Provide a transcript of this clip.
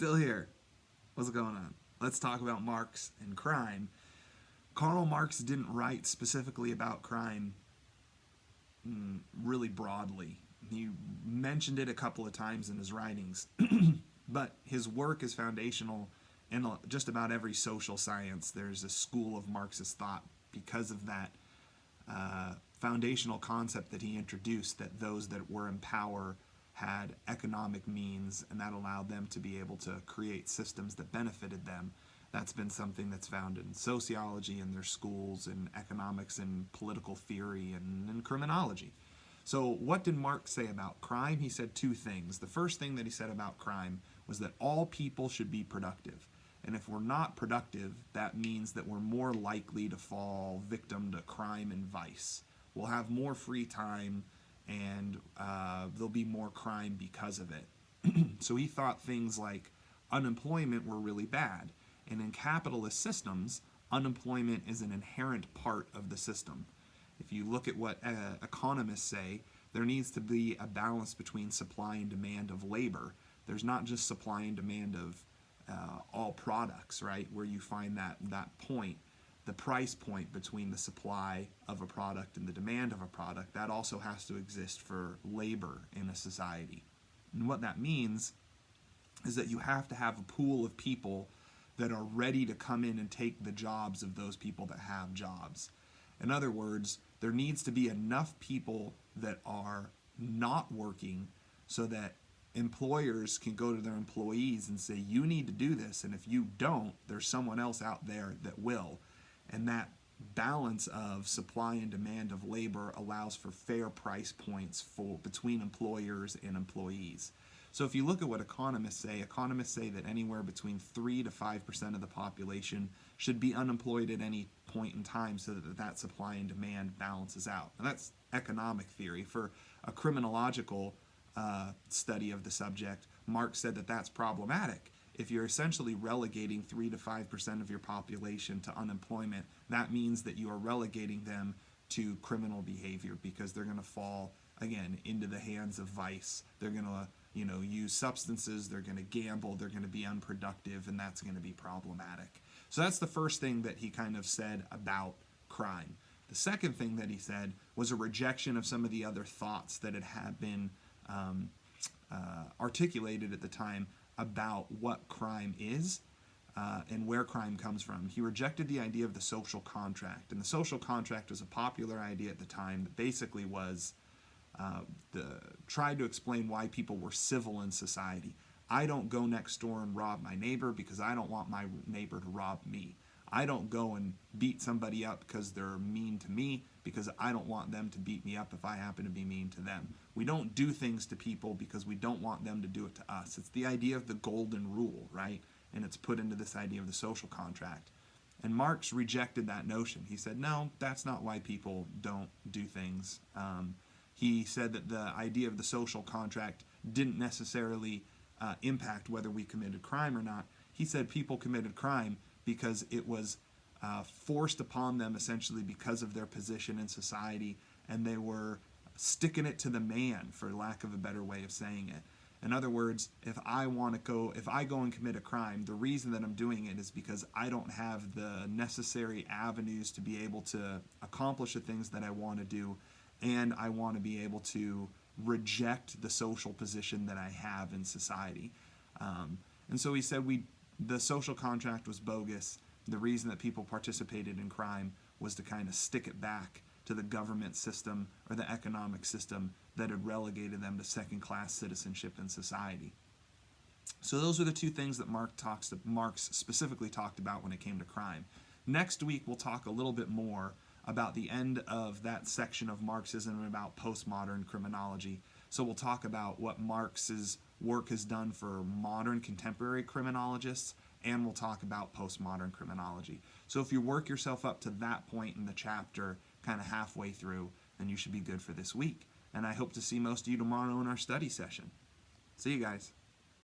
Still here. What's going on? Let's talk about Marx and crime. Karl Marx didn't write specifically about crime really broadly. He mentioned it a couple of times in his writings, but his work is foundational in just about every social science. There's a school of Marxist thought because of that foundational concept that he introduced, that those that were in power had economic means, and that allowed them to be able to create systems that benefited them. That's been something that's found in sociology and their schools, in economics and political theory, and in criminology. So what did Marx say about crime? He said two things. The first thing that he said about crime was that all people should be productive. And if we're not productive, that means that we're more likely to fall victim to crime and vice. We'll have more free time, and there'll be more crime because of it. So he thought things like unemployment were really bad. And in capitalist systems, unemployment is an inherent part of the system. If you look at what economists say, there needs to be a balance between supply and demand of labor. There's not just supply and demand of all products, right, where you find that point, the price point between the supply of a product and the demand of a product. That also has to exist for labor in a society. And what that means is that you have to have a pool of people that are ready to come in and take the jobs of those people that have jobs. In other words, there needs to be enough people that are not working so that employers can go to their employees and say, you need to do this, and if you don't, there's someone else out there that will. And that balance of supply and demand of labor allows for fair price points between employers and employees. So if you look at what economists say that anywhere between 3 to 5% of the population should be unemployed at any point in time so that supply and demand balances out. And that's economic theory. For a criminological study of the subject, Marx said that that's problematic. If you're essentially relegating 3 to 5% of your population to unemployment, that means that you are relegating them to criminal behavior, because they're going to fall, again, into the hands of vice. They're going to use substances, they're going to gamble, they're going to be unproductive, and that's going to be problematic. So that's the first thing that he kind of said about crime. The second thing that he said was a rejection of some of the other thoughts that had been articulated at the time about what crime is and where crime comes from. He rejected the idea of the social contract, and the social contract was a popular idea at the time that basically was tried to explain why people were civil in society. I don't go next door and rob my neighbor because I don't want my neighbor to rob me. I don't go and beat somebody up because they're mean to me, because I don't want them to beat me up if I happen to be mean to them. We don't do things to people because we don't want them to do it to us. It's the idea of the golden rule, right? And it's put into this idea of the social contract. And Marx rejected that notion. He said, no, that's not why people don't do things. He said that the idea of the social contract didn't necessarily impact whether we committed crime or not. He said people committed crime because it was forced upon them essentially because of their position in society, and they were sticking it to the man, for lack of a better way of saying it. In other words, if I go and commit a crime, the reason that I'm doing it is because I don't have the necessary avenues to be able to accomplish the things that I want to do, and I want to be able to reject the social position that I have in society. And so he said the social contract was bogus. The reason that people participated in crime was to kind of stick it back to the government system or the economic system that had relegated them to second-class citizenship in society. So those are the two things that Marx specifically talked about when it came to crime. Next week, we'll talk a little bit more about the end of that section of Marxism and about postmodern criminology. So we'll talk about what Marx's work has done for modern contemporary criminologists, and we'll talk about postmodern criminology. So if you work yourself up to that point in the chapter, kind of halfway through, then you should be good for this week. And I hope to see most of you tomorrow in our study session. See you guys.